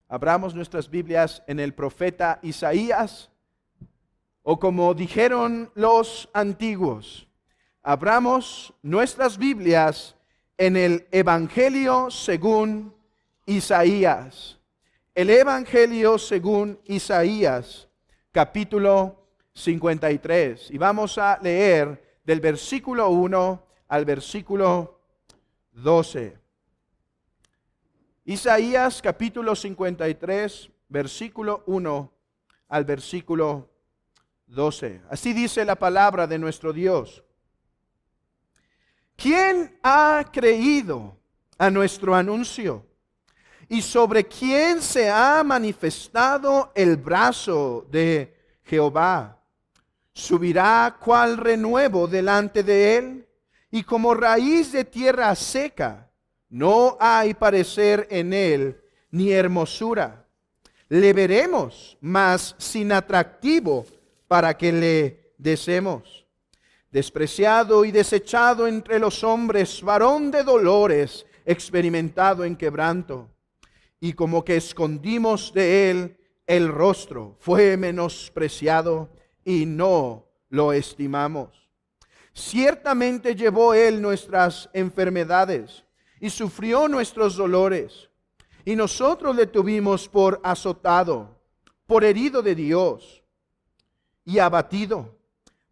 Abramos nuestras Biblias en el profeta Isaías, o como dijeron los antiguos, abramos nuestras Biblias en el Evangelio según Isaías. El Evangelio según Isaías, capítulo 53. Y vamos a leer del versículo 1 al versículo 12. Isaías capítulo 53, versículo 1 al versículo 12. Así dice la palabra de nuestro Dios. ¿Quién ha creído a nuestro anuncio? ¿Y sobre quién se ha manifestado el brazo de Jehová? ¿Subirá cual renuevo delante de él? Y como raíz de tierra seca, no hay parecer en él ni hermosura. Le veremos, mas sin atractivo para que le deseemos. Despreciado y desechado entre los hombres, varón de dolores, experimentado en quebranto. Y como que escondimos de él el rostro, fue menospreciado y no lo estimamos. Ciertamente llevó él nuestras enfermedades y sufrió nuestros dolores. Y nosotros le tuvimos por azotado, por herido de Dios y abatido.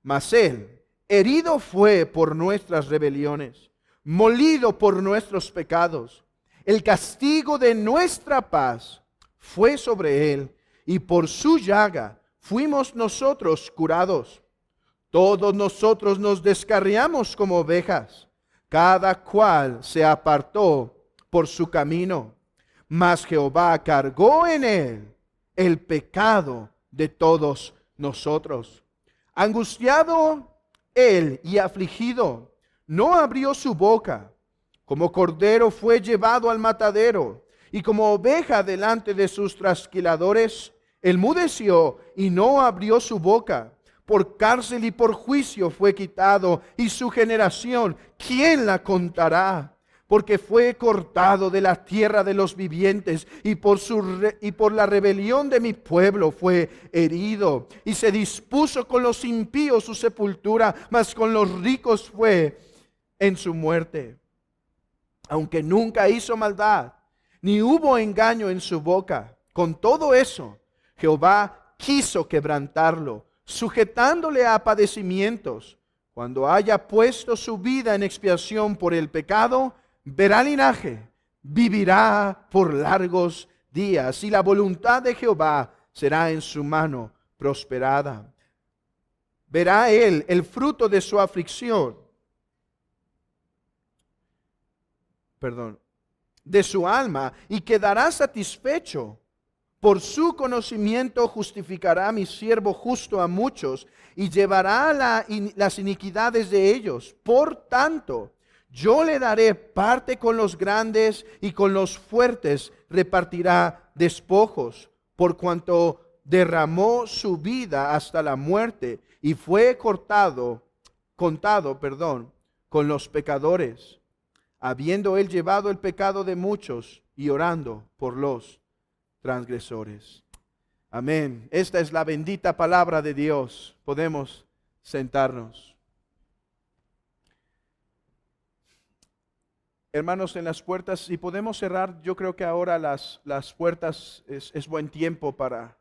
Mas él herido fue por nuestras rebeliones, molido por nuestros pecados. El castigo de nuestra paz fue sobre él, y por su llaga fuimos nosotros curados. Todos nosotros nos descarriamos como ovejas, cada cual se apartó por su camino, mas Jehová cargó en él el pecado de todos nosotros. Angustiado él y afligido, no abrió su boca. Como cordero fue llevado al matadero, y como oveja delante de sus trasquiladores, enmudeció y no abrió su boca. Por cárcel y por juicio fue quitado, y su generación, ¿quién la contará? Porque fue cortado de la tierra de los vivientes, y por la rebelión de mi pueblo fue herido. Y se dispuso con los impíos su sepultura, mas con los ricos fue en su muerte. Aunque nunca hizo maldad, ni hubo engaño en su boca, con todo eso Jehová quiso quebrantarlo, sujetándole a padecimientos. Cuando haya puesto su vida en expiación por el pecado, verá linaje, vivirá por largos días, y la voluntad de Jehová será en su mano prosperada. Verá él el fruto de su aflicción, de su alma, y quedará satisfecho. Por su conocimiento justificará mi siervo justo a muchos, y llevará las iniquidades de ellos. Por tanto, yo le daré parte con los grandes, y con los fuertes repartirá despojos, por cuanto derramó su vida hasta la muerte, y fue contado con los pecadores, habiendo él llevado el pecado de muchos y orando por los transgresores. Amén. Esta es la bendita palabra de Dios. Podemos sentarnos. Hermanos, en las puertas, si podemos cerrar, yo creo que ahora las puertas es buen tiempo para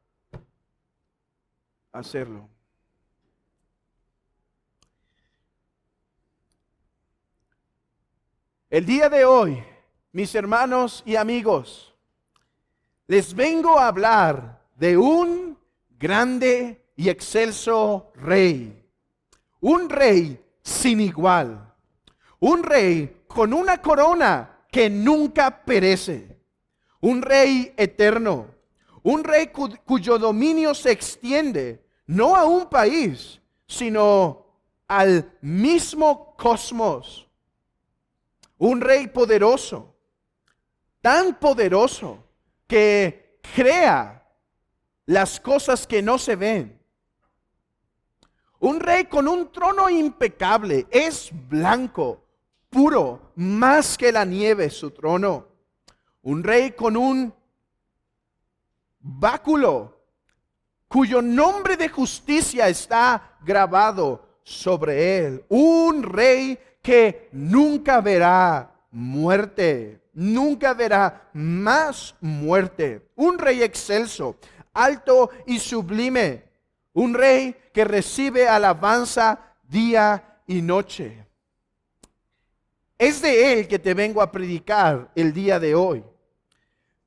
hacerlo. El día de hoy, mis hermanos y amigos, les vengo a hablar de un grande y excelso rey. Un rey sin igual. Un rey con una corona que nunca perece. Un rey eterno. Un rey cuyo dominio se extiende no a un país, sino al mismo cosmos. Un rey poderoso, tan poderoso que crea las cosas que no se ven. Un rey con un trono impecable, es blanco, puro, más que la nieve su trono. Un rey con un báculo, cuyo nombre de justicia está grabado sobre él. Un rey que nunca verá muerte, nunca verá más muerte. Un rey excelso, alto y sublime. Un rey que recibe alabanza día y noche. Es de él que te vengo a predicar el día de hoy.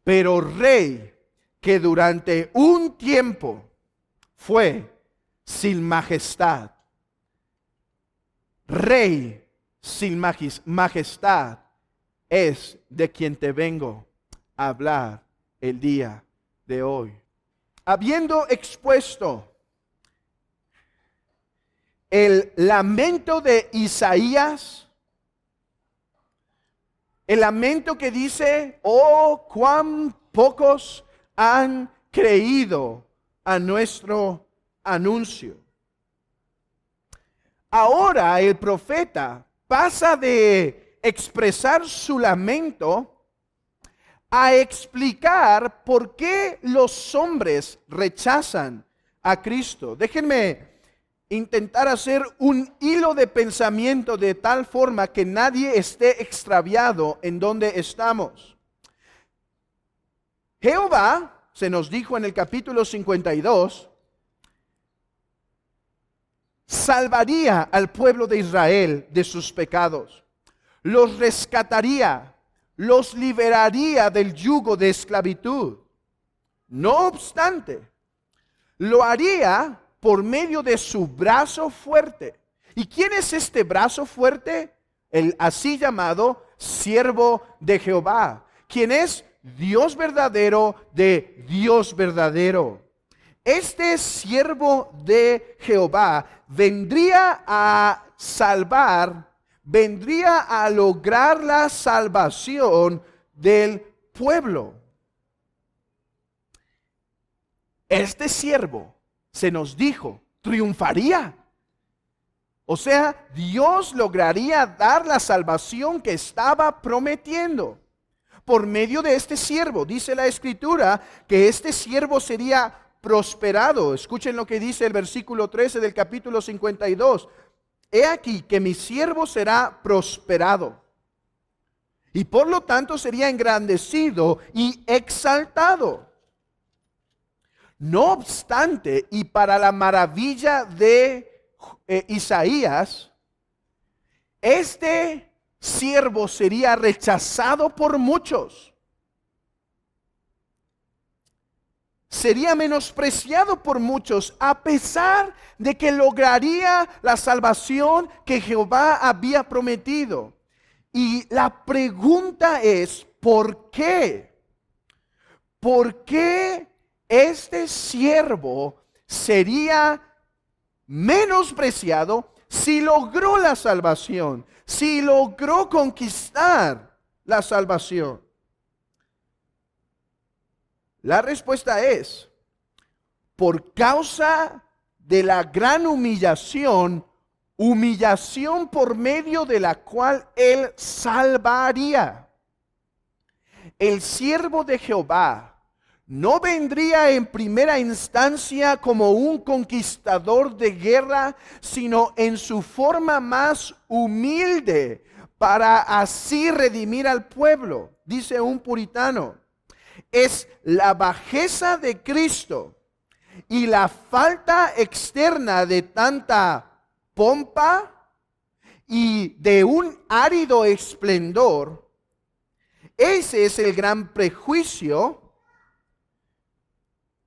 Pero rey que durante un tiempo fue sin majestad. Rey sin majestad es de quien te vengo a hablar el día de hoy. Habiendo expuesto el lamento de Isaías, el lamento que dice, oh, cuán pocos han creído a nuestro anuncio. Ahora el profeta pasa de expresar su lamento a explicar por qué los hombres rechazan a Cristo. Déjenme intentar hacer un hilo de pensamiento de tal forma que nadie esté extraviado en donde estamos. Jehová, se nos dijo en el capítulo 52, salvaría al pueblo de Israel de sus pecados, los rescataría, los liberaría del yugo de esclavitud. No obstante, lo haría por medio de su brazo fuerte. ¿Y quién es este brazo fuerte? El así llamado siervo de Jehová, quien es Dios verdadero de Dios verdadero. Este siervo de Jehová vendría a salvar, vendría a lograr la salvación del pueblo. Este siervo, se nos dijo, triunfaría. O sea, Dios lograría dar la salvación que estaba prometiendo por medio de este siervo. Dice la Escritura que este siervo sería prosperado. Escuchen lo que dice el versículo 13 del capítulo 52. He aquí que mi siervo será prosperado, y por lo tanto sería engrandecido y exaltado. No obstante, y para la maravilla de Isaías, este siervo sería rechazado por muchos. Sería menospreciado por muchos, a pesar de que lograría la salvación que Jehová había prometido. Y la pregunta es, ¿por qué? ¿Por qué este siervo sería menospreciado si logró la salvación, si logró conquistar la salvación? La respuesta es, por causa de la gran humillación por medio de la cual él salvaría. El siervo de Jehová no vendría en primera instancia como un conquistador de guerra, sino en su forma más humilde, para así redimir al pueblo. Dice un puritano, es la bajeza de Cristo y la falta externa de tanta pompa y de un árido esplendor. Ese es el gran prejuicio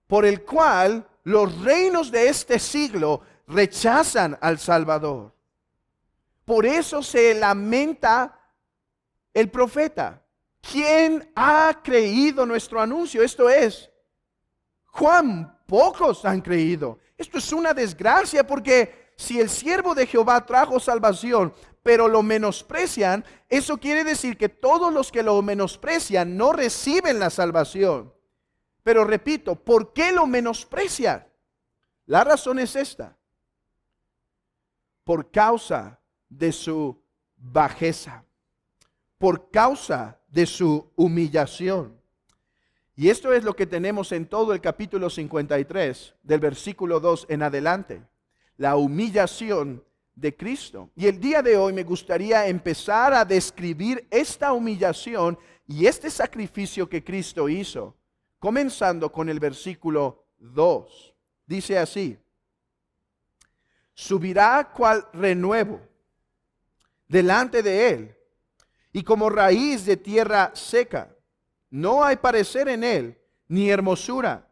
por el cual los reinos de este siglo rechazan al Salvador. Por eso se lamenta el profeta. ¿Quién ha creído nuestro anuncio? Esto es, cuán pocos han creído. Esto es una desgracia, porque si el siervo de Jehová trajo salvación, pero lo menosprecian, eso quiere decir que todos los que lo menosprecian no reciben la salvación. Pero repito, ¿por qué lo menosprecian? La razón es esta: por causa de su bajeza, por causa de su humillación. Y esto es lo que tenemos en todo el capítulo 53, del versículo 2 en adelante. La humillación de Cristo. Y el día de hoy me gustaría empezar a describir esta humillación y este sacrificio que Cristo hizo, comenzando con el versículo 2. Dice así: subirá cual renuevo delante de él, y como raíz de tierra seca. No hay parecer en él, ni hermosura.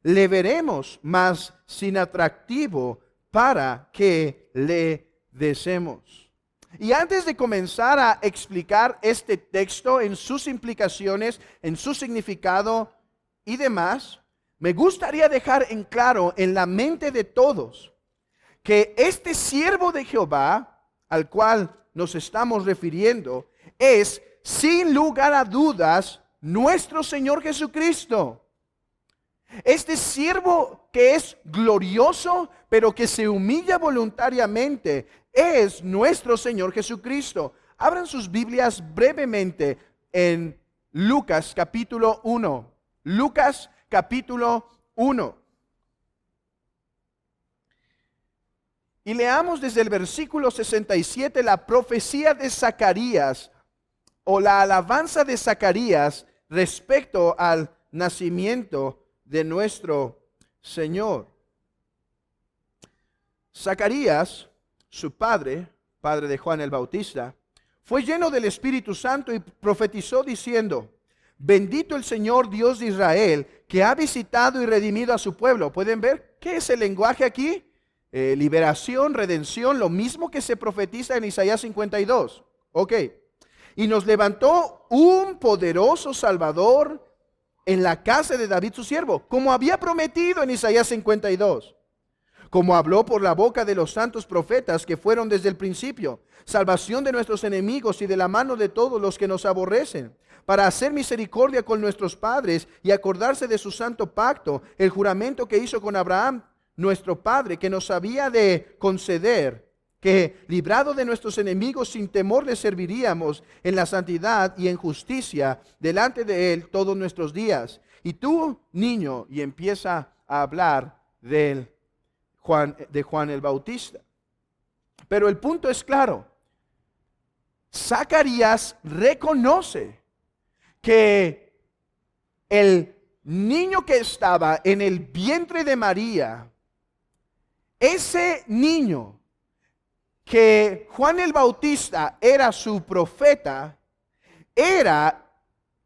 Le veremos, mas sin atractivo, para que le deseemos. Y antes de comenzar a explicar este texto en sus implicaciones, en su significado y demás, me gustaría dejar en claro en la mente de todos que este siervo de Jehová, al cual nos estamos refiriendo, es sin lugar a dudas nuestro Señor Jesucristo. Este siervo que es glorioso, pero que se humilla voluntariamente, es nuestro Señor Jesucristo. Abran sus Biblias brevemente en Lucas capítulo 1. Lucas capítulo 1. Y leamos desde el versículo 67 la profecía de Zacarías, o la alabanza de Zacarías respecto al nacimiento de nuestro Señor. Zacarías, su padre de Juan el Bautista, fue lleno del Espíritu Santo y profetizó diciendo: bendito el Señor Dios de Israel, que ha visitado y redimido a su pueblo. ¿Pueden ver qué es el lenguaje aquí? Liberación, redención, lo mismo que se profetiza en Isaías 52. Ok. Y nos levantó un poderoso Salvador en la casa de David su siervo, como había prometido en Isaías 52, como habló por la boca de los santos profetas que fueron desde el principio, salvación de nuestros enemigos y de la mano de todos los que nos aborrecen, para hacer misericordia con nuestros padres y acordarse de su santo pacto, el juramento que hizo con Abraham, nuestro padre, que nos había de conceder, que librado de nuestros enemigos sin temor le serviríamos en la santidad y en justicia delante de él todos nuestros días. Y tú, niño, y empieza a hablar de Juan el Bautista. Pero el punto es claro. Zacarías reconoce que el niño que estaba en el vientre de María, ese niño que Juan el Bautista era su profeta, era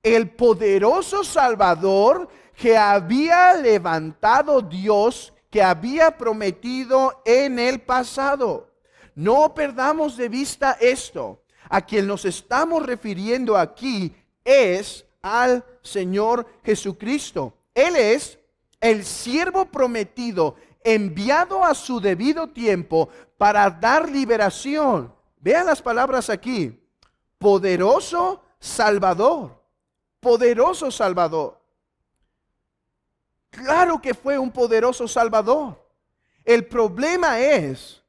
el poderoso Salvador que había levantado Dios, que había prometido en el pasado. No perdamos de vista esto. A quien nos estamos refiriendo aquí es al Señor Jesucristo. Él es el siervo prometido, enviado a su debido tiempo para dar liberación. Vean las palabras aquí: poderoso Salvador, poderoso Salvador. Claro que fue un poderoso Salvador. El problema es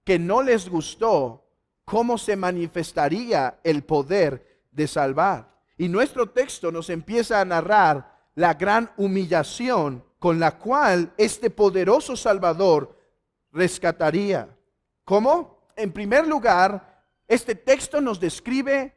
que no les gustó cómo se manifestaría el poder de salvar. Y nuestro texto nos empieza a narrar la gran humillación con la cual este poderoso Salvador rescataría. ¿Cómo? En primer lugar, este texto nos describe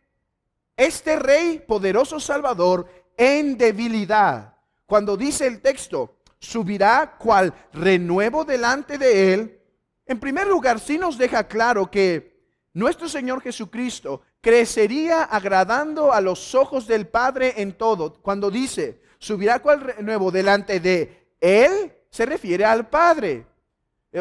este rey poderoso Salvador en debilidad. Cuando dice el texto, subirá cual renuevo delante de él, en primer lugar sí nos deja claro que nuestro Señor Jesucristo crecería agradando a los ojos del Padre en todo. Cuando dice, subirá cual renuevo delante de él, se refiere al Padre.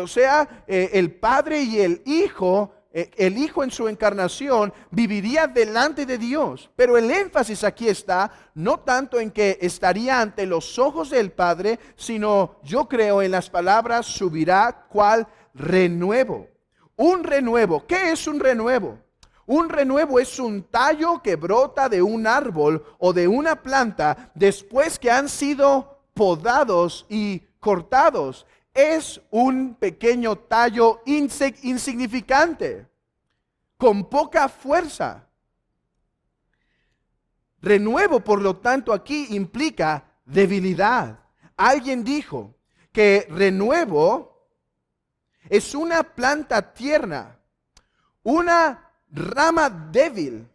O sea, el Padre y el Hijo en su encarnación viviría delante de Dios. Pero el énfasis aquí está no tanto en que estaría ante los ojos del Padre, sino yo creo en las palabras subirá cual renuevo. Un renuevo. ¿Qué es un renuevo? Un renuevo es un tallo que brota de un árbol o de una planta después que han sido podados y cortados. Es un pequeño tallo insignificante, con poca fuerza. Renuevo, por lo tanto, aquí implica debilidad. Alguien dijo que renuevo es una planta tierna, una rama débil,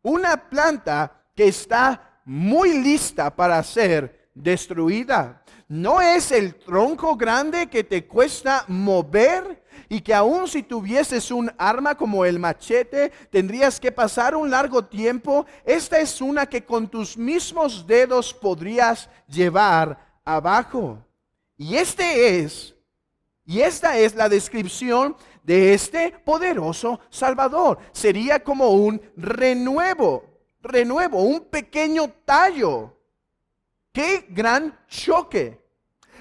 una planta que está muy lista para ser destruida. No es el tronco grande que te cuesta mover y que aun si tuvieses un arma como el machete, tendrías que pasar un largo tiempo. Esta es una que con tus mismos dedos podrías llevar abajo. Y esta es la descripción de este poderoso Salvador. Sería como un renuevo, un pequeño tallo. ¡Qué gran choque!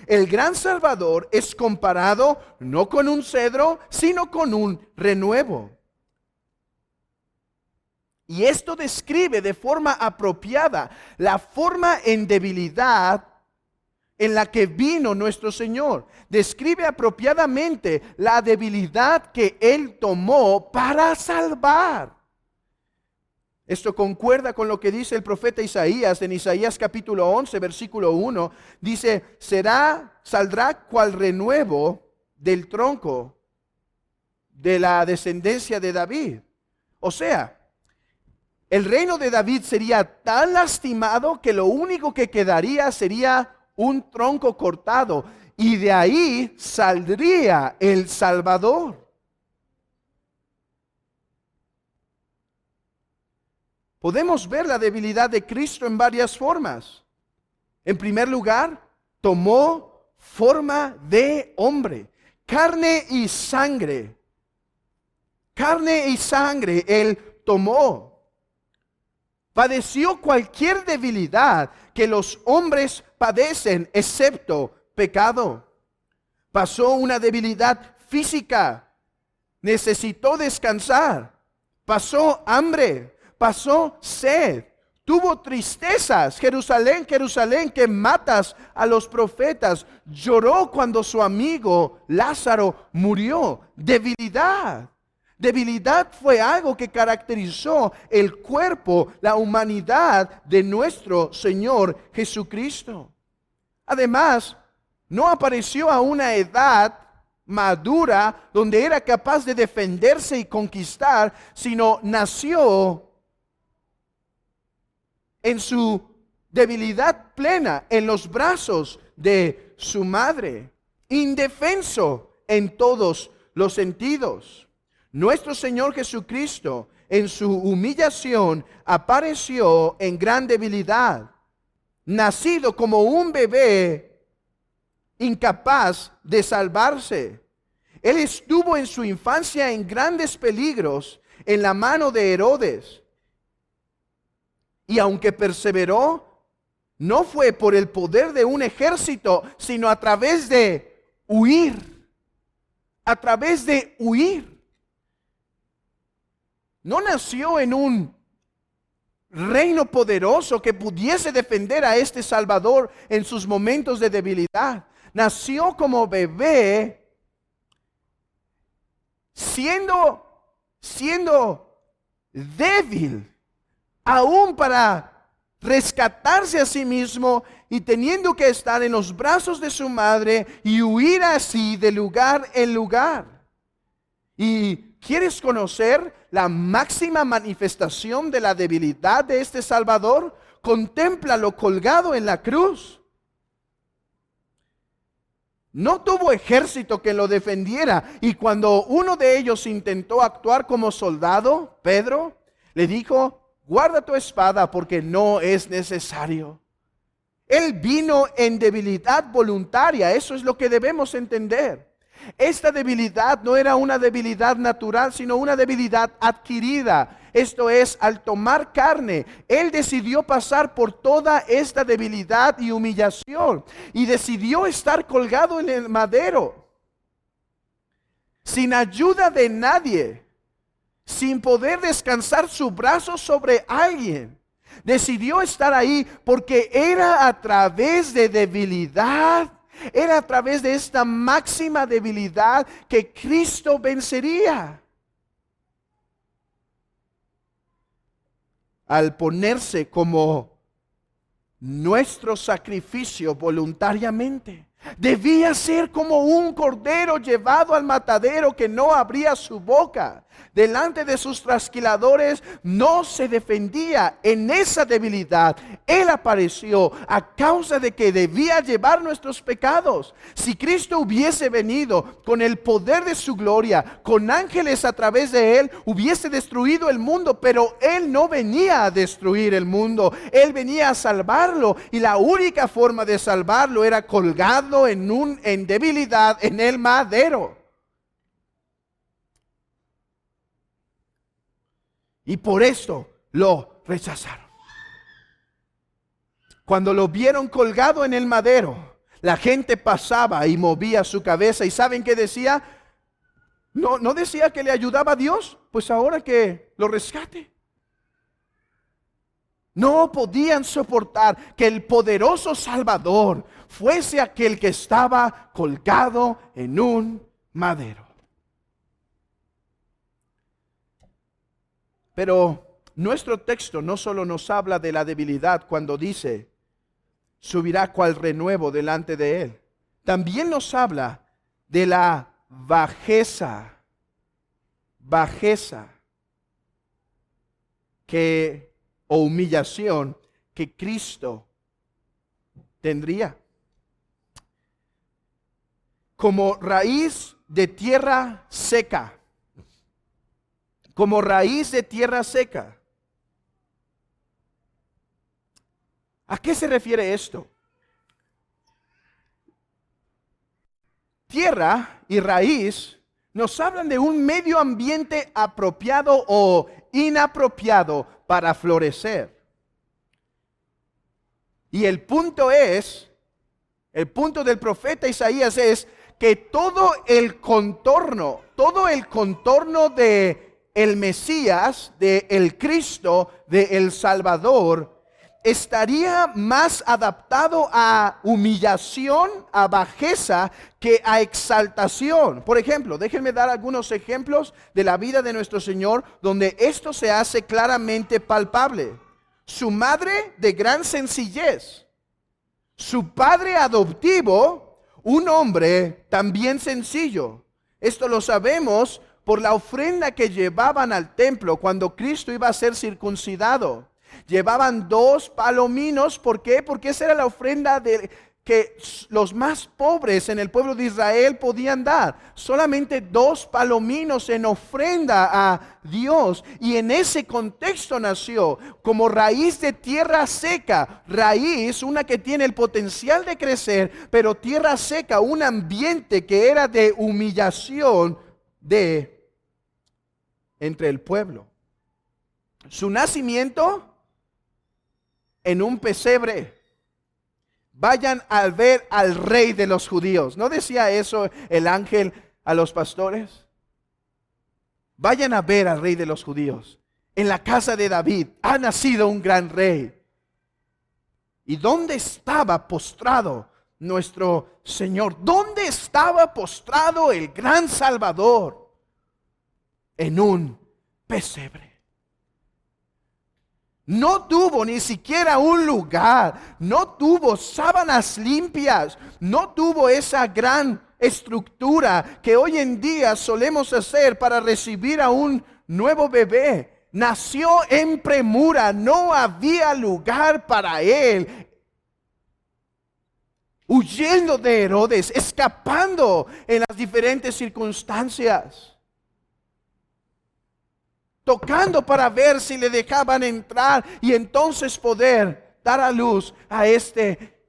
El gran Salvador es comparado no con un cedro, sino con un renuevo. Y esto describe de forma apropiada la forma en debilidad en la que vino nuestro Señor. Describe apropiadamente la debilidad que Él tomó para salvar. Esto concuerda con lo que dice el profeta Isaías en Isaías capítulo 11, versículo 1. Dice, saldrá cual renuevo del tronco de la descendencia de David. O sea, el reino de David sería tan lastimado que lo único que quedaría sería un tronco cortado. Y de ahí saldría el Salvador. Podemos ver la debilidad de Cristo en varias formas. En primer lugar, tomó forma de hombre, carne y sangre. Carne y sangre Él tomó. Padeció cualquier debilidad que los hombres padecen, excepto pecado. Pasó una debilidad física. Necesitó descansar. Pasó hambre. Pasó sed, tuvo tristezas. Jerusalén, Jerusalén, que matas a los profetas. Lloró cuando su amigo Lázaro murió. Debilidad. Debilidad fue algo que caracterizó el cuerpo, la humanidad de nuestro Señor Jesucristo. Además, no apareció a una edad madura donde era capaz de defenderse y conquistar, sino nació en su debilidad plena, en los brazos de su madre, indefenso en todos los sentidos. Nuestro Señor Jesucristo, en su humillación, apareció en gran debilidad, nacido como un bebé incapaz de salvarse. Él estuvo en su infancia en grandes peligros en la mano de Herodes. Y aunque perseveró, no fue por el poder de un ejército, sino a través de huir. A través de huir. No nació en un reino poderoso que pudiese defender a este Salvador en sus momentos de debilidad. Nació como bebé, siendo débil, aún para rescatarse a sí mismo y teniendo que estar en los brazos de su madre y huir así de lugar en lugar. ¿Y quieres conocer la máxima manifestación de la debilidad de este Salvador? Contémplalo colgado en la cruz. No tuvo ejército que lo defendiera, y cuando uno de ellos intentó actuar como soldado, Pedro, le dijo: guarda tu espada porque no es necesario. Él vino en debilidad voluntaria. Eso es lo que debemos entender. Esta debilidad no era una debilidad natural, sino una debilidad adquirida. Esto es, al tomar carne, Él decidió pasar por toda esta debilidad y humillación. Y decidió estar colgado en el madero, sin ayuda de nadie, sin poder descansar su brazo sobre alguien. Decidió estar ahí porque era a través de debilidad, era a través de esta máxima debilidad que Cristo vencería. Al ponerse como nuestro sacrificio voluntariamente. Debía ser como un cordero llevado al matadero que no abría su boca. Delante de sus trasquiladores no se defendía. En esa debilidad Él apareció a causa de que debía llevar nuestros pecados. Si Cristo hubiese venido con el poder de su gloria, con ángeles a través de Él, hubiese destruido el mundo, pero Él no venía a destruir el mundo. Él venía a salvarlo, y la única forma de salvarlo era colgado en debilidad en el madero. Y por esto lo rechazaron. Cuando lo vieron colgado en el madero, la gente pasaba y movía su cabeza. ¿Y saben qué decía? No decía que le ayudaba a Dios, pues ahora que lo rescate. No podían soportar que el poderoso Salvador fuese aquel que estaba colgado en un madero. Pero nuestro texto no solo nos habla de la debilidad cuando dice, subirá cual renuevo delante de Él. También nos habla de la bajeza o humillación que Cristo tendría. Como raíz de tierra seca. Como raíz de tierra seca. ¿A qué se refiere esto? Tierra y raíz nos hablan de un medio ambiente apropiado o inapropiado para florecer. Y el punto del profeta Isaías es que todo el contorno de el Mesías, de el Cristo, de el Salvador, estaría más adaptado a humillación, a bajeza, que a exaltación. Por ejemplo, déjenme dar algunos ejemplos de la vida de nuestro Señor donde esto se hace claramente palpable. Su madre de gran sencillez, su padre adoptivo, un hombre también sencillo. Esto lo sabemos por la ofrenda que llevaban al templo cuando Cristo iba a ser circuncidado. Llevaban 2 palominos. ¿Por qué? Porque esa era la ofrenda que los más pobres en el pueblo de Israel podían dar. Solamente 2 palominos en ofrenda a Dios. Y en ese contexto nació como raíz de tierra seca. Raíz, una que tiene el potencial de crecer, pero tierra seca, un ambiente que era de humillación entre el pueblo. Su nacimiento en un pesebre. Vayan a ver al rey de los judíos. ¿No decía eso el ángel a los pastores? Vayan a ver al rey de los judíos. En la casa de David ha nacido un gran rey. ¿Y dónde estaba postrado nuestro Señor? ¿Dónde estaba postrado el gran Salvador? En un pesebre. No tuvo ni siquiera un lugar, no tuvo sábanas limpias, no tuvo esa gran estructura que hoy en día solemos hacer para recibir a un nuevo bebé. Nació en premura, no había lugar para él. Huyendo de Herodes, escapando en las diferentes circunstancias. Tocando para ver si le dejaban entrar y entonces poder dar a luz a este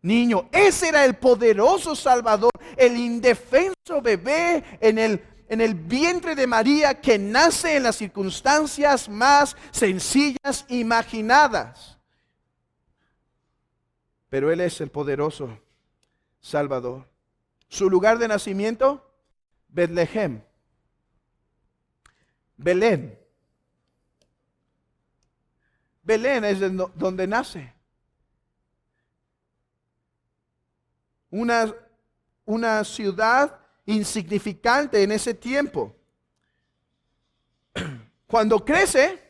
niño. Ese era el poderoso Salvador, el indefenso bebé en el vientre de María, que nace en las circunstancias más sencillas imaginadas. Pero Él es el poderoso Salvador. Su lugar de nacimiento, Betlehem. Belén. Belén es donde nace. Una ciudad insignificante en ese tiempo. Cuando crece,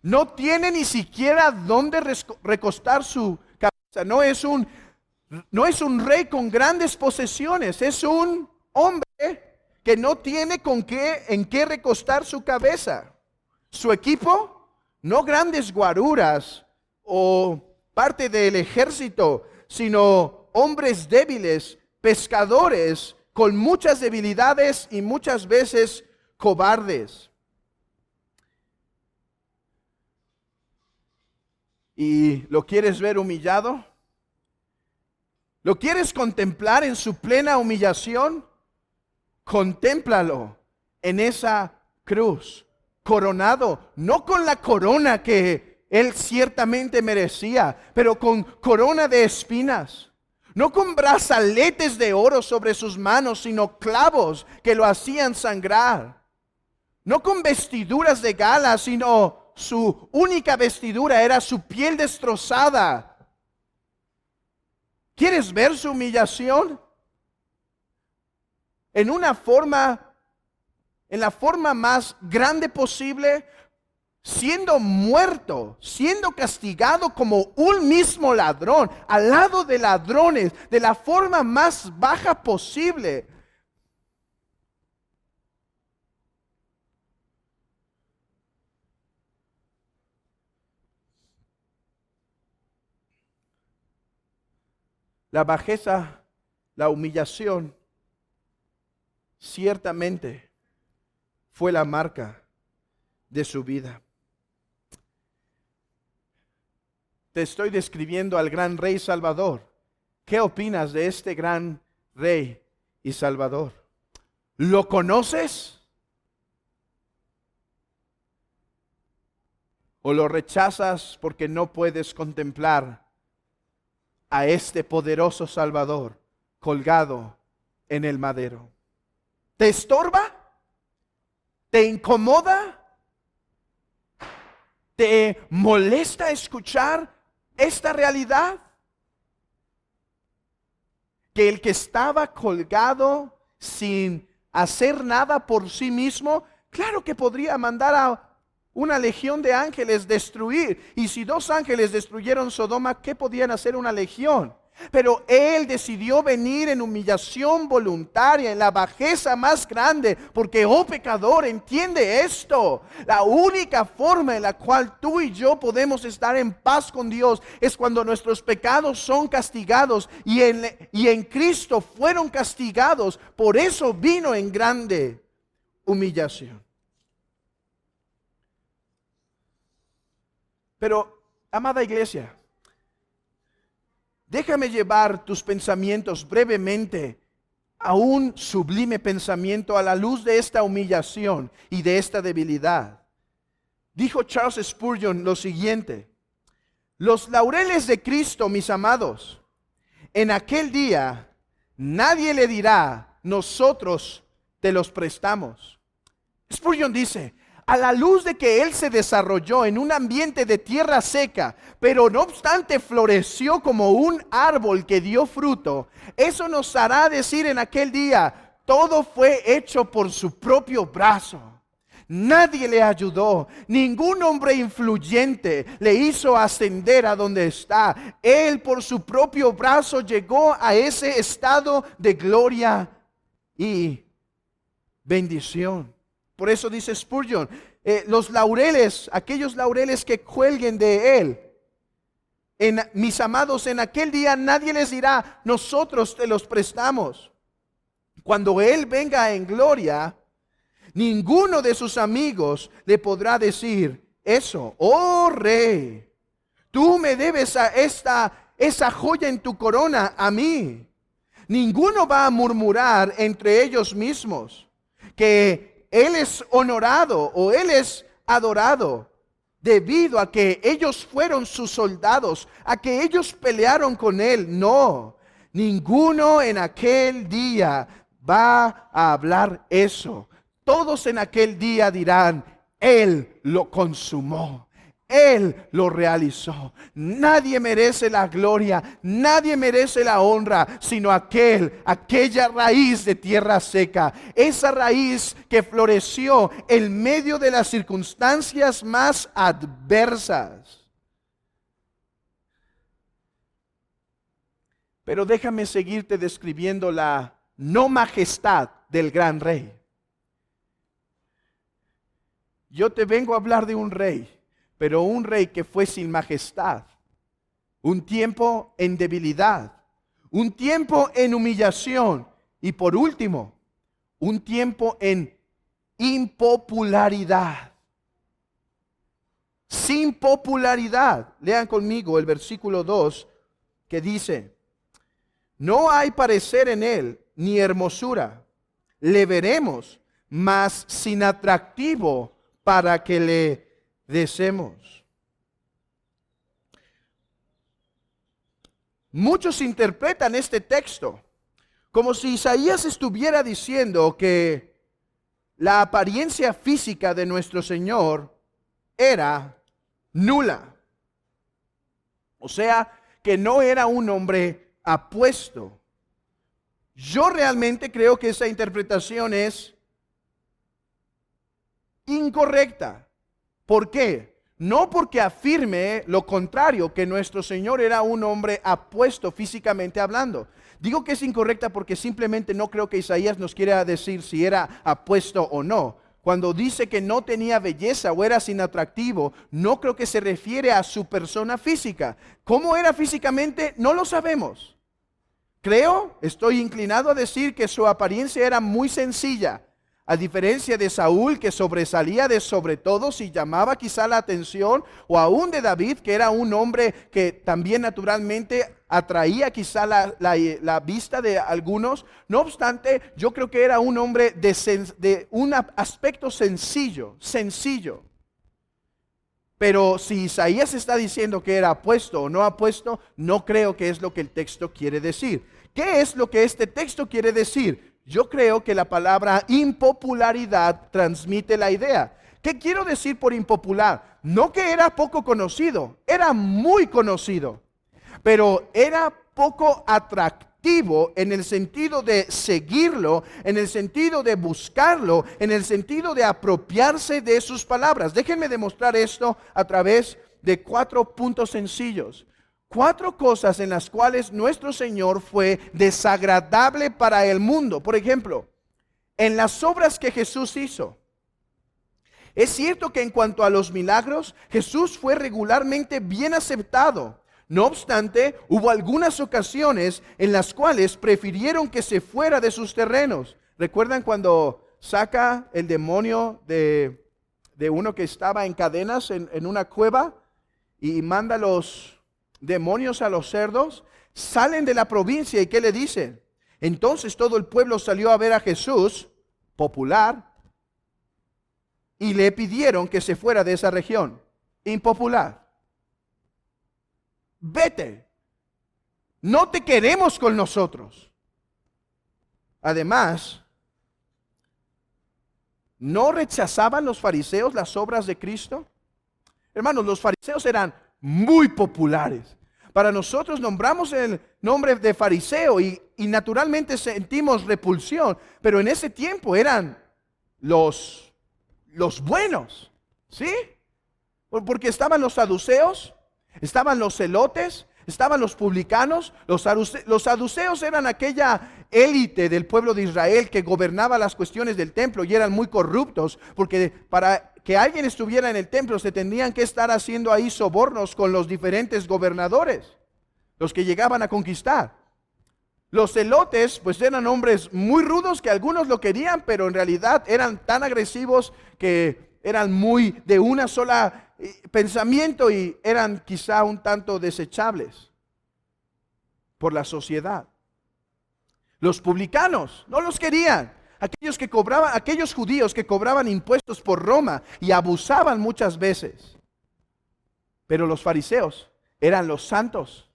No tiene ni siquiera dónde recostar su cabeza. No es un rey con grandes posesiones. Es un hombre que no tiene en qué recostar su cabeza. Su equipo, no grandes guaruras o parte del ejército, sino hombres débiles, pescadores con muchas debilidades y muchas veces cobardes. ¿Y lo quieres ver humillado? ¿Lo quieres contemplar en su plena humillación? Contémplalo en esa cruz, coronado, no con la corona que él ciertamente merecía, pero con corona de espinas. No con brazaletes de oro sobre sus manos, sino clavos que lo hacían sangrar. No con vestiduras de gala, sino su única vestidura era su piel destrozada. ¿Quieres ver su humillación? En la forma más grande posible, siendo muerto, siendo castigado como un mismo ladrón, al lado de ladrones, de la forma más baja posible. La bajeza, la humillación, ciertamente fue la marca de su vida. Te estoy describiendo al gran Rey Salvador. ¿Qué opinas de este gran Rey y Salvador? ¿Lo conoces? ¿O lo rechazas porque no puedes contemplar a este poderoso Salvador colgado en el madero? ¿Te estorba? ¿Te incomoda? ¿Te molesta escuchar esta realidad? Que el que estaba colgado sin hacer nada por sí mismo, claro que podría mandar a una legión de ángeles destruir. Y si 2 ángeles destruyeron Sodoma, ¿qué podían hacer una legión? Pero Él decidió venir en humillación voluntaria, en la bajeza más grande, porque, oh pecador, entiende esto. La única forma en la cual tú y yo podemos estar en paz con Dios es cuando nuestros pecados son castigados y en Cristo fueron castigados. Por eso vino en grande humillación. Pero, amada iglesia, déjame llevar tus pensamientos brevemente a un sublime pensamiento a la luz de esta humillación y de esta debilidad. Dijo Charles Spurgeon lo siguiente: los laureles de Cristo, mis amados, en aquel día nadie le dirá, nosotros te los prestamos. Spurgeon dice, a la luz de que Él se desarrolló en un ambiente de tierra seca, pero no obstante floreció como un árbol que dio fruto, eso nos hará decir en aquel día, todo fue hecho por su propio brazo. Nadie le ayudó, ningún hombre influyente le hizo ascender a donde está. Él por su propio brazo llegó a ese estado de gloria y bendición. Por eso dice Spurgeon, los laureles, aquellos laureles que cuelguen de Él, mis amados, en aquel día nadie les dirá, nosotros te los prestamos. Cuando Él venga en gloria, ninguno de sus amigos le podrá decir eso. Oh Rey, tú me debes a esa joya en tu corona a mí. Ninguno va a murmurar entre ellos mismos que Él es honorado o Él es adorado debido a que ellos fueron sus soldados, a que ellos pelearon con Él. No, ninguno en aquel día va a hablar eso. Todos en aquel día dirán, Él lo consumó. Él lo realizó. Nadie merece la gloria, nadie merece la honra, sino aquella raíz de tierra seca. Esa raíz que floreció en medio de las circunstancias más adversas. Pero déjame seguirte describiendo la no majestad del gran rey. Yo te vengo a hablar de un rey, pero un rey que fue sin majestad, un tiempo en debilidad, un tiempo en humillación y por último, un tiempo en impopularidad. Sin popularidad. Lean conmigo el versículo 2 que dice: no hay parecer en él ni hermosura. Le veremos, mas sin atractivo para que le deseemos. Muchos interpretan este texto como si Isaías estuviera diciendo que la apariencia física de nuestro Señor era nula. O sea, que no era un hombre apuesto. Yo realmente creo que esa interpretación es incorrecta. ¿Por qué? No porque afirme lo contrario, que nuestro Señor era un hombre apuesto físicamente hablando. Digo que es incorrecta porque simplemente no creo que Isaías nos quiera decir si era apuesto o no. Cuando dice que no tenía belleza o era sin atractivo, no creo que se refiere a su persona física. ¿Cómo era físicamente? No lo sabemos. Estoy inclinado a decir que su apariencia era muy sencilla. A diferencia de Saúl, que sobresalía de sobre todos y llamaba quizá la atención, o aún de David, que era un hombre que también naturalmente atraía quizá la vista de algunos. No obstante, yo creo que era un hombre de un aspecto sencillo. Pero si Isaías está diciendo que era apuesto o no apuesto, no creo que es lo que el texto quiere decir. ¿Qué es lo que este texto quiere decir? Yo creo que la palabra impopularidad transmite la idea. ¿Qué quiero decir por impopular? No que era poco conocido, era muy conocido, pero era poco atractivo en el sentido de seguirlo, en el sentido de buscarlo, en el sentido de apropiarse de sus palabras. Déjenme demostrar esto a través de 4 puntos sencillos. 4 cosas en las cuales nuestro Señor fue desagradable para el mundo. Por ejemplo, en las obras que Jesús hizo. Es cierto que en cuanto a los milagros, Jesús fue regularmente bien aceptado. No obstante, hubo algunas ocasiones en las cuales prefirieron que se fuera de sus terrenos. ¿Recuerdan cuando saca el demonio de uno que estaba en cadenas en una cueva y manda los demonios a los cerdos? Salen de la provincia y ¿qué le dicen? Entonces todo el pueblo salió a ver a Jesús, popular, y le pidieron que se fuera de esa región, impopular. Vete, no te queremos con nosotros. Además, ¿no rechazaban los fariseos las obras de Cristo? Hermanos, los fariseos eran muy populares. Para nosotros nombramos el nombre de fariseo y naturalmente sentimos repulsión, pero en ese tiempo eran los buenos, ¿sí? Porque estaban los saduceos, estaban los celotes, estaban los publicanos. Los saduceos eran aquella élite del pueblo de Israel que gobernaba las cuestiones del templo y eran muy corruptos, porque para que alguien estuviera en el templo se tendrían que estar haciendo ahí sobornos con los diferentes gobernadores, los que llegaban a conquistar. Los celotes pues eran hombres muy rudos que algunos lo querían, pero en realidad eran tan agresivos que eran muy de una sola pensamiento y eran quizá un tanto desechables por la sociedad. Los publicanos no los querían. Aquellos judíos que cobraban impuestos por Roma y abusaban muchas veces. Pero los fariseos eran los santos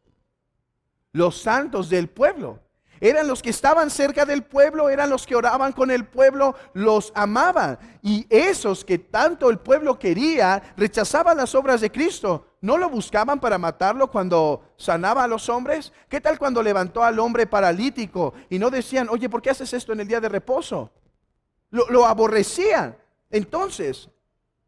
del pueblo. Eran los que estaban cerca del pueblo, eran los que oraban con el pueblo, los amaban. Y esos que tanto el pueblo quería, rechazaban las obras de Cristo. ¿No lo buscaban para matarlo cuando sanaba a los hombres? ¿Qué tal cuando levantó al hombre paralítico y no decían, oye, ¿por qué haces esto en el día de reposo? Lo aborrecían. Entonces,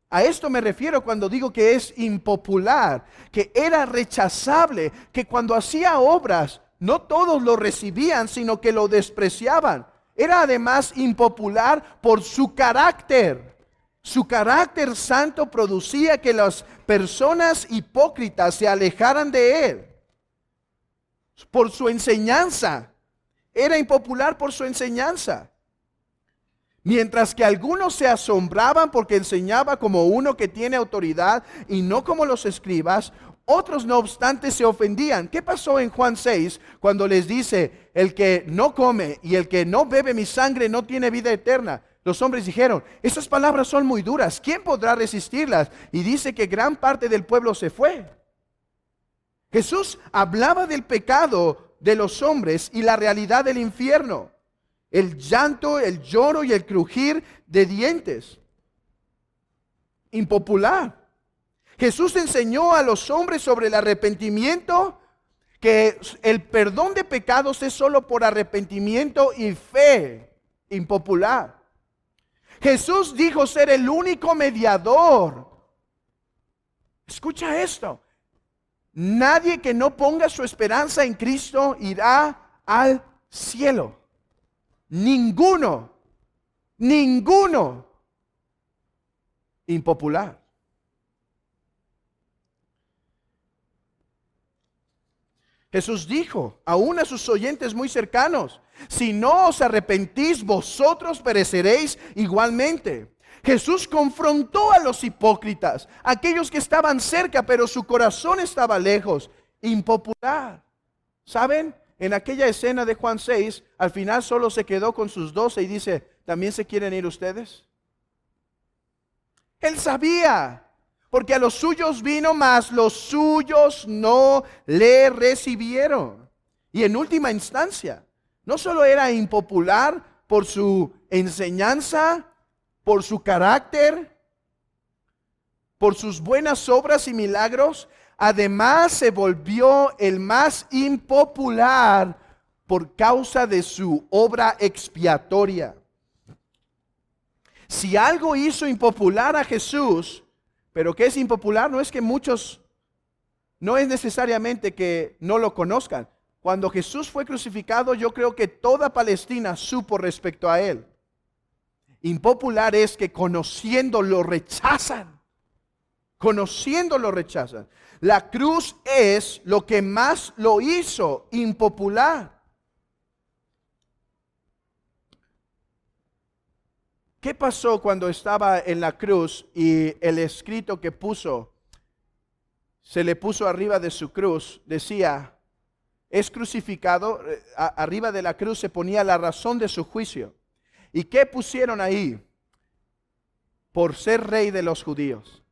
a esto me refiero cuando digo que es impopular, que era rechazable, que cuando hacía obras, no todos lo recibían, sino que lo despreciaban. Era además impopular por su carácter. Su carácter santo producía que las personas hipócritas se alejaran de él. Por su enseñanza. Era impopular por su enseñanza. Mientras que algunos se asombraban porque enseñaba como uno que tiene autoridad y no como los escribas, otros no obstante se ofendían. ¿Qué pasó en Juan 6 cuando les dice, el que no come y el que no bebe mi sangre no tiene vida eterna? Los hombres dijeron, esas palabras son muy duras, ¿quién podrá resistirlas? Y dice que gran parte del pueblo se fue. Jesús hablaba del pecado de los hombres y la realidad del infierno. El llanto, el lloro y el crujir de dientes. Impopular. Jesús enseñó a los hombres sobre el arrepentimiento, que el perdón de pecados es solo por arrepentimiento y fe. Impopular. Jesús dijo ser el único mediador. Escucha esto. Nadie que no ponga su esperanza en Cristo irá al cielo. Ninguno. Impopular. Jesús dijo, aún a sus oyentes muy cercanos, si no os arrepentís, vosotros pereceréis igualmente. Jesús confrontó a los hipócritas, aquellos que estaban cerca, pero su corazón estaba lejos. Impopular. ¿Saben? En aquella escena de Juan 6, al final solo se quedó con sus 12 y dice, ¿también se quieren ir ustedes? Él sabía, porque a los suyos vino, mas los suyos no le recibieron. Y en última instancia, no solo era impopular por su enseñanza, por su carácter, por sus buenas obras y milagros, además se volvió el más impopular por causa de su obra expiatoria. Si algo hizo impopular a Jesús, pero que es impopular, no es que muchos, no es necesariamente que no lo conozcan. Cuando Jesús fue crucificado, yo creo que toda Palestina supo respecto a él. Impopular es que conociendo lo rechazan. Conociendo lo rechazan. La cruz es lo que más lo hizo impopular. ¿Qué pasó cuando estaba en la cruz y el escrito que puso, se le puso arriba de su cruz, decía, es crucificado, arriba de la cruz se ponía la razón de su juicio. ¿Y qué pusieron ahí? Por ser rey de los judíos.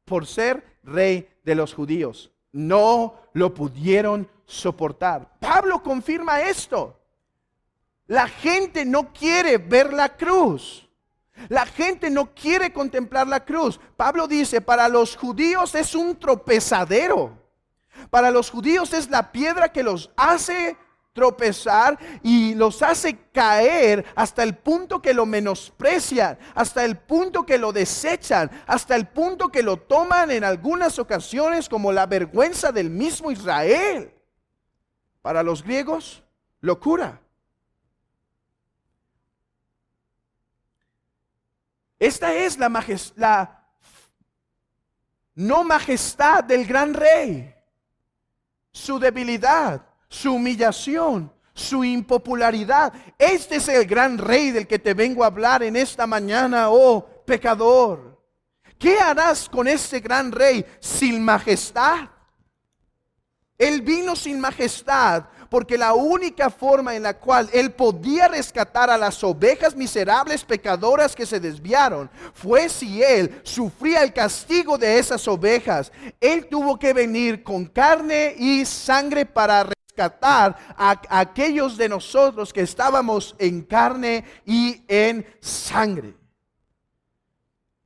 Por ser rey de los judíos. No lo pudieron soportar. Pablo confirma esto. La gente no quiere ver la cruz. La gente no quiere contemplar la cruz. Pablo dice, para los judíos es un tropezadero. Para los judíos es la piedra que los hace tropezar y los hace caer hasta el punto que lo menosprecian, hasta el punto que lo desechan, hasta el punto que lo toman en algunas ocasiones como la vergüenza del mismo Israel. Para los griegos, locura. Esta es la no majestad del gran rey, su debilidad, su humillación, su impopularidad. Este es el gran rey del que te vengo a hablar en esta mañana, oh pecador. ¿Qué harás con este gran rey sin majestad? Él vino sin majestad porque la única forma en la cual él podía rescatar a las ovejas miserables pecadoras que se desviaron fue si él sufría el castigo de esas ovejas. Él tuvo que venir con carne y sangre para rescatar rescatar a aquellos de nosotros que estábamos en carne y en sangre.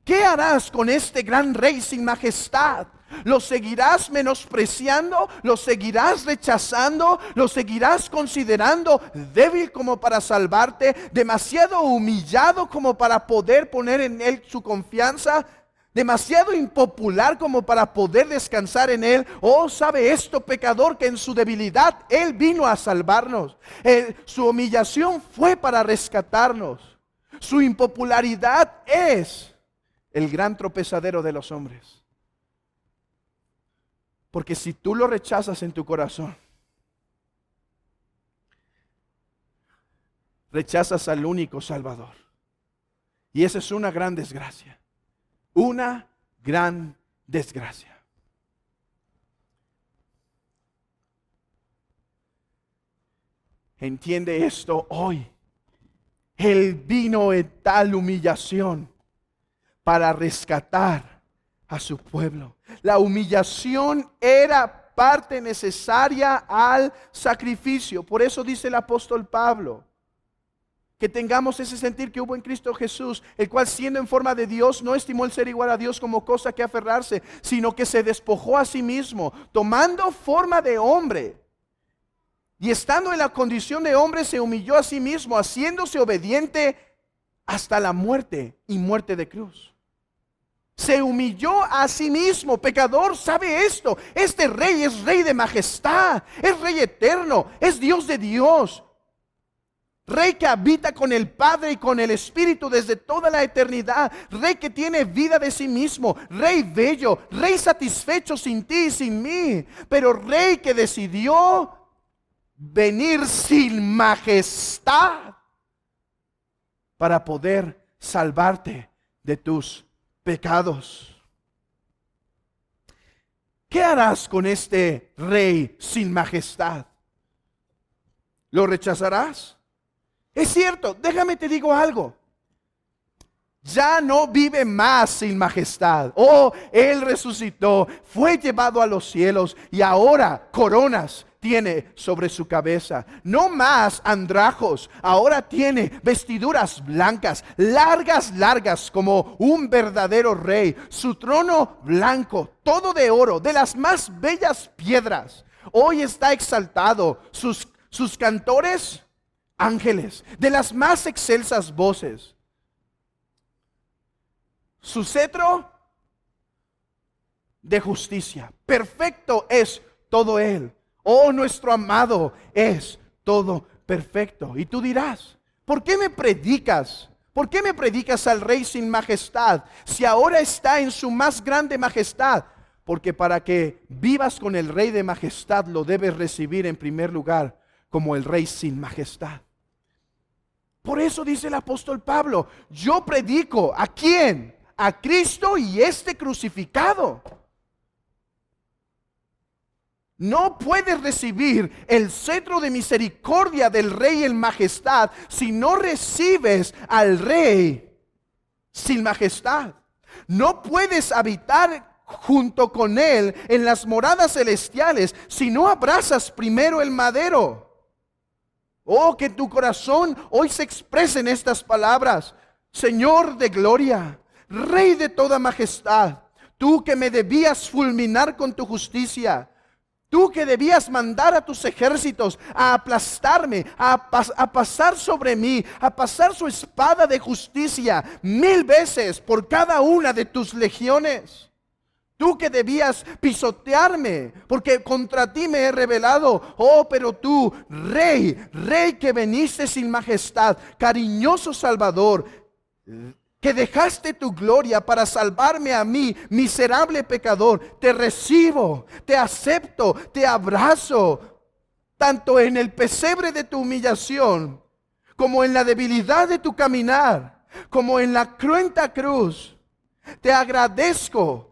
¿Qué harás con este gran rey sin majestad? ¿Lo seguirás menospreciando? ¿Lo seguirás rechazando? ¿Lo seguirás considerando débil como para salvarte? ¿Demasiado humillado como para poder poner en él su confianza? ¿Demasiado impopular como para poder descansar en él? Oh, ¿sabe esto, pecador, que en su debilidad él vino a salvarnos? Su humillación fue para rescatarnos. Su impopularidad es el gran tropezadero de los hombres. Porque si tú lo rechazas en tu corazón, rechazas al único Salvador. Y esa es una gran desgracia. Una gran desgracia. Entiende esto hoy. Él vino en tal humillación para rescatar a su pueblo. La humillación era parte necesaria al sacrificio. Por eso dice el apóstol Pablo, que tengamos ese sentir que hubo en Cristo Jesús, el cual siendo en forma de Dios, no estimó el ser igual a Dios como cosa que aferrarse, sino que se despojó a sí mismo, tomando forma de hombre. Y estando en la condición de hombre, se humilló a sí mismo, haciéndose obediente hasta la muerte y muerte de cruz. Se humilló a sí mismo. Pecador, ¿sabe esto? Este rey es rey de majestad, es rey eterno, es Dios de Dios. Rey que habita con el Padre y con el Espíritu desde toda la eternidad. Rey que tiene vida de sí mismo. Rey bello, rey satisfecho sin ti y sin mí. Pero rey que decidió venir sin majestad para poder salvarte de tus pecados. ¿Qué harás con este rey sin majestad? ¿Lo rechazarás? Es cierto, déjame te digo algo. Ya no vive más sin majestad. Oh, Él resucitó, fue llevado a los cielos y ahora coronas tiene sobre su cabeza. No más andrajos, ahora tiene vestiduras blancas, largas como un verdadero rey. Su trono blanco, todo de oro, de las más bellas piedras. Hoy está exaltado, sus cantores ángeles, de las más excelsas voces. Su cetro de justicia. Perfecto es todo él. Oh, nuestro amado es todo perfecto. Y tú dirás, ¿por qué me predicas? ¿Por qué me predicas al rey sin majestad? Si ahora está en su más grande majestad. Porque para que vivas con el rey de majestad, lo debes recibir en primer lugar como el rey sin majestad. Por eso dice el apóstol Pablo, yo predico, ¿a quién? A Cristo y este crucificado. No puedes recibir el cetro de misericordia del Rey en majestad si no recibes al Rey sin majestad. No puedes habitar junto con Él en las moradas celestiales si no abrazas primero el madero. Oh, que tu corazón hoy se exprese en estas palabras. Señor de gloria, Rey de toda majestad, tú que me debías fulminar con tu justicia, tú que debías mandar a tus ejércitos a aplastarme, a pasar sobre mí, a pasar su espada de justicia 1000 veces por cada una de tus legiones. Tú que debías pisotearme, porque contra ti me he rebelado. Oh, pero tú, Rey que veniste sin majestad, cariñoso Salvador, que dejaste tu gloria para salvarme a mí, miserable pecador, te recibo, te acepto, te abrazo, tanto en el pesebre de tu humillación, como en la debilidad de tu caminar, como en la cruenta cruz. Te agradezco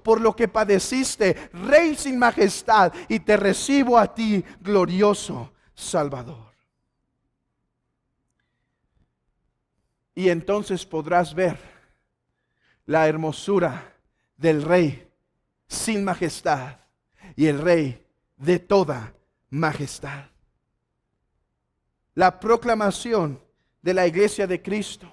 por lo que padeciste, Rey sin majestad, y te recibo a ti, glorioso Salvador. Y entonces podrás ver la hermosura del Rey sin majestad y el Rey de toda majestad. La proclamación de la iglesia de Cristo,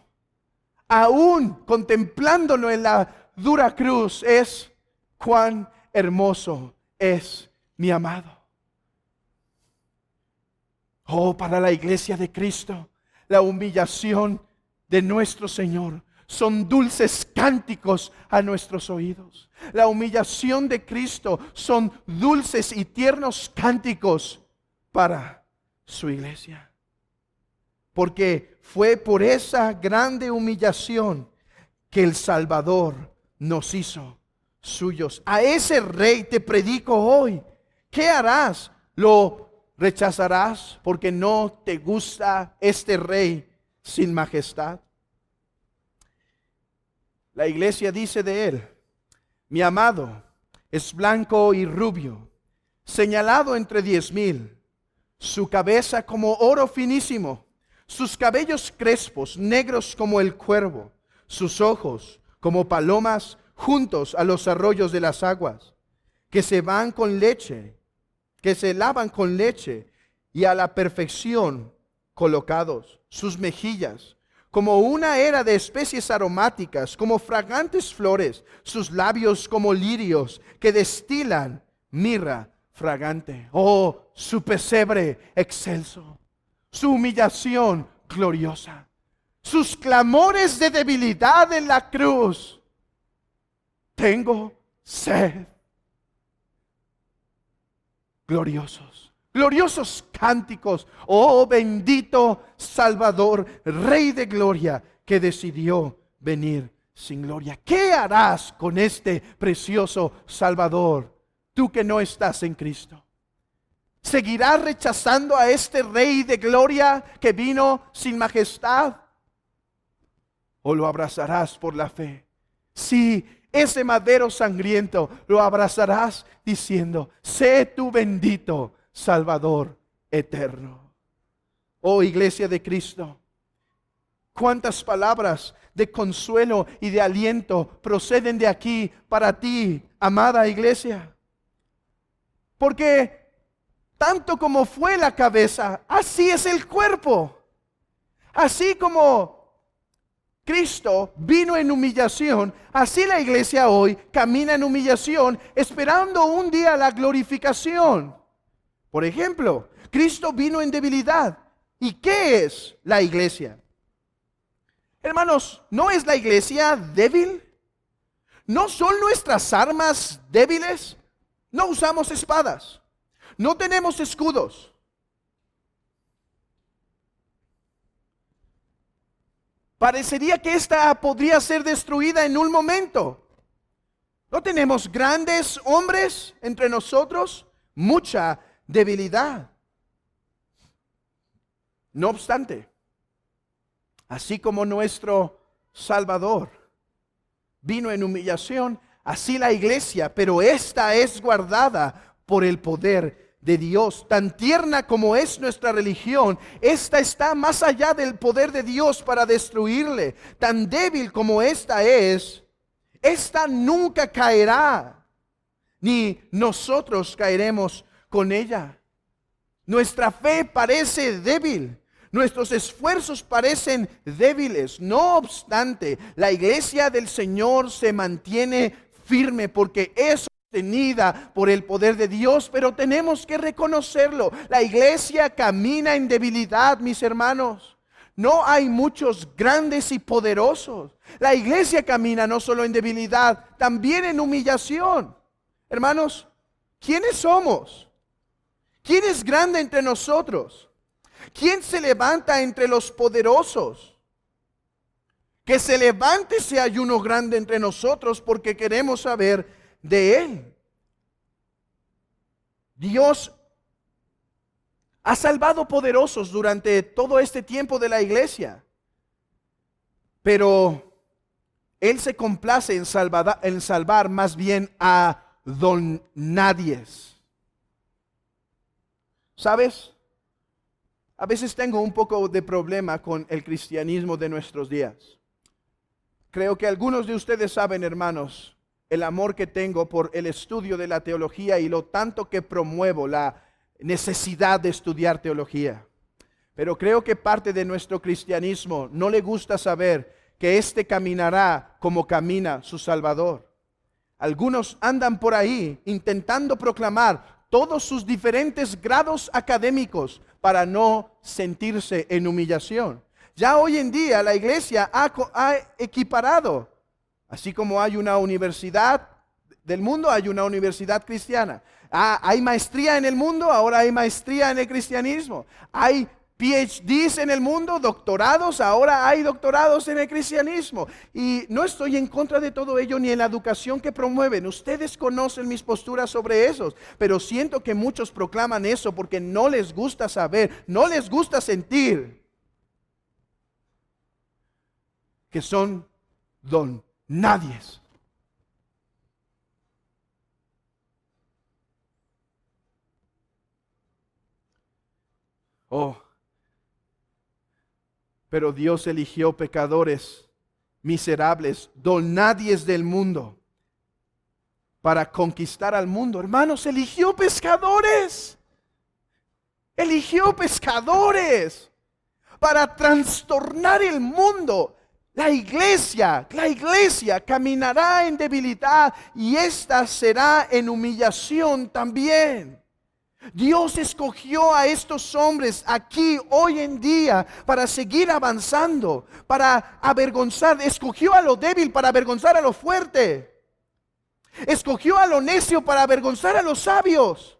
aún contemplándolo en la dura cruz, es: cuán hermoso es mi amado. Oh, para la iglesia de Cristo, la humillación de nuestro Señor son dulces cánticos a nuestros oídos. La humillación de Cristo son dulces y tiernos cánticos para su iglesia. Porque fue por esa grande humillación que el Salvador nos hizo suyos. A ese Rey te predico hoy. ¿Qué harás? ¿Lo rechazarás porque no te gusta este Rey sin majestad? La iglesia dice de él: mi amado es blanco y rubio, señalado entre 10,000, su cabeza como oro finísimo, sus cabellos crespos, negros como el cuervo, sus ojos como palomas juntos a los arroyos de las aguas, que se lavan con leche y a la perfección colocados, sus mejillas como una era de especies aromáticas, como fragantes flores, sus labios como lirios que destilan mirra fragante. Oh, su pesebre excelso, su humillación gloriosa, sus clamores de debilidad en la cruz: tengo sed. Gloriosos cánticos. Oh, bendito Salvador, Rey de gloria, que decidió venir sin gloria. ¿Qué harás con este precioso Salvador, tú que no estás en Cristo? ¿Seguirás rechazando a este Rey de gloria que vino sin majestad? ¿O lo abrazarás por la fe? Sí, ese madero sangriento lo abrazarás diciendo: sé tú bendito, Salvador eterno. Oh, iglesia de Cristo, cuántas palabras de consuelo y de aliento proceden de aquí para ti, amada iglesia. Porque tanto como fue la cabeza, así es el cuerpo. Así como Cristo vino en humillación, así la iglesia hoy camina en humillación, esperando un día la glorificación. Por ejemplo, Cristo vino en debilidad. ¿Y qué es la iglesia? Hermanos, ¿no es la iglesia débil? ¿No son nuestras armas débiles? No usamos espadas, no tenemos escudos. Parecería que esta podría ser destruida en un momento. ¿No tenemos grandes hombres entre nosotros? Mucha debilidad. No obstante, así como nuestro Salvador vino en humillación, así la iglesia, pero esta es guardada por el poder de Dios. Tan tierna como es nuestra religión, esta está más allá del poder de Dios para destruirle. Tan débil como esta es, esta nunca caerá, ni nosotros caeremos con ella. Nuestra fe parece débil, nuestros esfuerzos parecen débiles. No obstante, la iglesia del Señor se mantiene firme porque es sostenida por el poder de Dios, pero tenemos que reconocerlo. La iglesia camina en debilidad, mis hermanos. No hay muchos grandes y poderosos. La iglesia camina no solo en debilidad, también en humillación. Hermanos, ¿quiénes somos? ¿Quién es grande entre nosotros? ¿Quién se levanta entre los poderosos? Que se levante si hay uno grande entre nosotros, porque queremos saber de él. Dios ha salvado poderosos durante todo este tiempo de la iglesia, pero Él se complace en salvar más bien a don nadies. ¿Sabes? A veces tengo un poco de problema con el cristianismo de nuestros días. Creo que algunos de ustedes saben, hermanos, el amor que tengo por el estudio de la teología y lo tanto que promuevo la necesidad de estudiar teología. Pero creo que parte de nuestro cristianismo no le gusta saber que éste caminará como camina su Salvador. Algunos andan por ahí intentando proclamar todos sus diferentes grados académicos para no sentirse en humillación. Ya hoy en día la iglesia ha equiparado, así como hay una universidad del mundo, hay una universidad cristiana. Hay maestría en el mundo, ahora hay maestría en el cristianismo. Hay PhDs en el mundo, doctorados, ahora hay doctorados en el cristianismo. Y no estoy en contra de todo ello ni en la educación que promueven. Ustedes conocen mis posturas sobre esos, pero siento que muchos proclaman eso porque no les gusta saber, no les gusta sentir que son don nadies. Oh, pero Dios eligió pecadores miserables, don nadies del mundo, para conquistar al mundo. Hermanos, eligió pescadores. Eligió pescadores para trastornar el mundo. La iglesia caminará en debilidad y esta será en humillación también. Dios escogió a estos hombres aquí hoy en día para seguir avanzando, para avergonzar. Escogió a lo débil para avergonzar a lo fuerte. Escogió a lo necio para avergonzar a los sabios.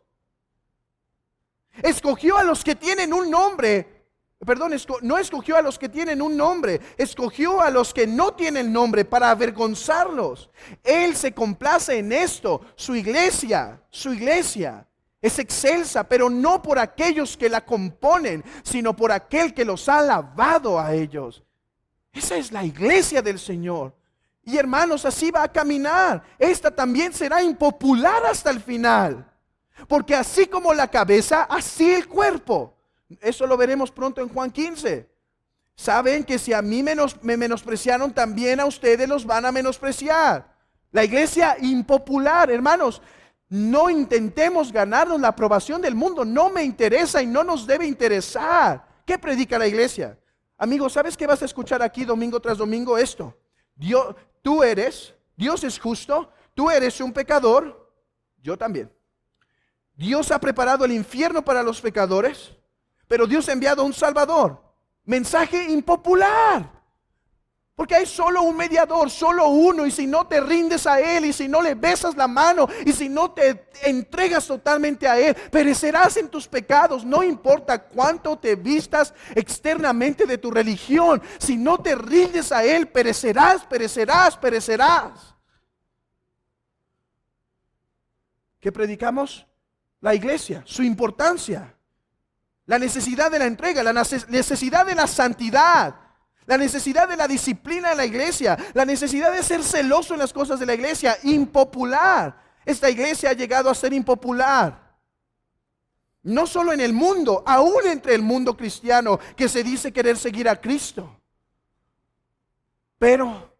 Escogió a los que tienen un nombre. No escogió a los que tienen un nombre, escogió a los que no tienen nombre para avergonzarlos. Él se complace en esto. Su iglesia es excelsa, pero no por aquellos que la componen, sino por aquel que los ha lavado a ellos. Esa es la iglesia del Señor. Y hermanos, así va a caminar. Esta también será impopular hasta el final. Porque así como la cabeza, así el cuerpo. Eso lo veremos pronto en Juan 15. Saben que si a mí me menospreciaron, también a ustedes los van a menospreciar. La iglesia impopular, hermanos. No intentemos ganarnos la aprobación del mundo. No me interesa y no nos debe interesar. ¿Qué predica la iglesia? Amigo, ¿sabes qué vas a escuchar aquí domingo tras domingo? Esto. Dios es justo, tú eres un pecador, yo también. Dios ha preparado el infierno para los pecadores, pero Dios ha enviado un Salvador. Mensaje impopular. Porque hay solo un mediador, solo uno, y si no te rindes a Él, y si no le besas la mano, y si no te entregas totalmente a Él, perecerás en tus pecados. No importa cuánto te vistas externamente de tu religión, si no te rindes a Él, perecerás. ¿Qué predicamos? La iglesia, su importancia, la necesidad de la entrega, la necesidad de la santidad, la necesidad de la disciplina de la iglesia, la necesidad de ser celoso en las cosas de la iglesia. Impopular. Esta iglesia ha llegado a ser impopular. No solo en el mundo, aún entre el mundo cristiano que se dice querer seguir a Cristo. Pero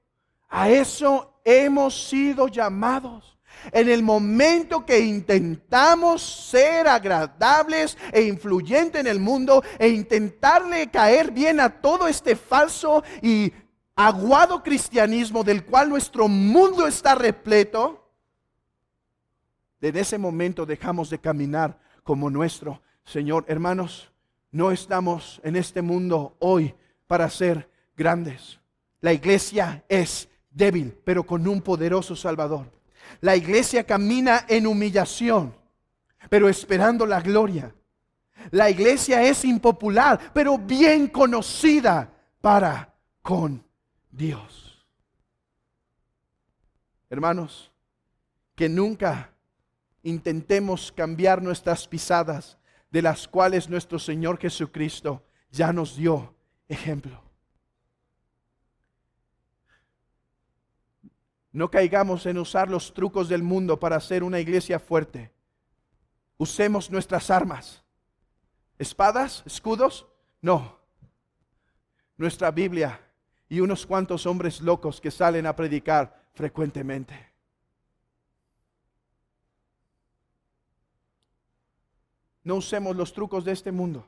a eso hemos sido llamados. En el momento que intentamos ser agradables e influyentes en el mundo e intentarle caer bien a todo este falso y aguado cristianismo del cual nuestro mundo está repleto, desde ese momento dejamos de caminar como nuestro Señor. Hermanos, no estamos en este mundo hoy para ser grandes. La iglesia es débil, pero con un poderoso Salvador. La iglesia camina en humillación, pero esperando la gloria. La iglesia es impopular, pero bien conocida para con Dios. Hermanos, que nunca intentemos cambiar nuestras pisadas, de las cuales nuestro Señor Jesucristo ya nos dio ejemplo. No caigamos en usar los trucos del mundo para hacer una iglesia fuerte. Usemos nuestras armas. ¿Espadas? ¿Escudos? No. Nuestra Biblia y unos cuantos hombres locos que salen a predicar frecuentemente. No usemos los trucos de este mundo.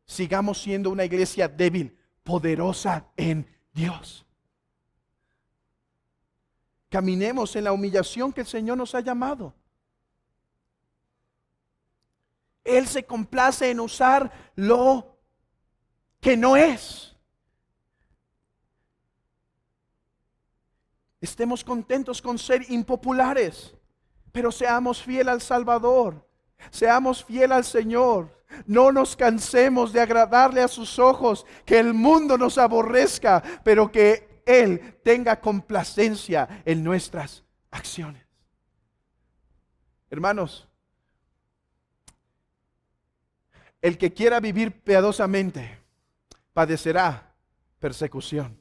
Sigamos siendo una iglesia débil, poderosa en Dios. Caminemos en la humillación que el Señor nos ha llamado. Él se complace en usar lo que no es. Estemos contentos con ser impopulares, pero seamos fieles al Salvador. Seamos fieles al Señor. No nos cansemos de agradarle a sus ojos, que el mundo nos aborrezca, pero que Él tenga complacencia en nuestras acciones. Hermanos, el que quiera vivir piadosamente padecerá persecución,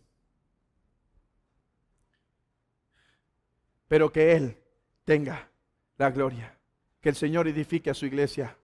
pero que Él tenga la gloria. Que el Señor edifique a su iglesia.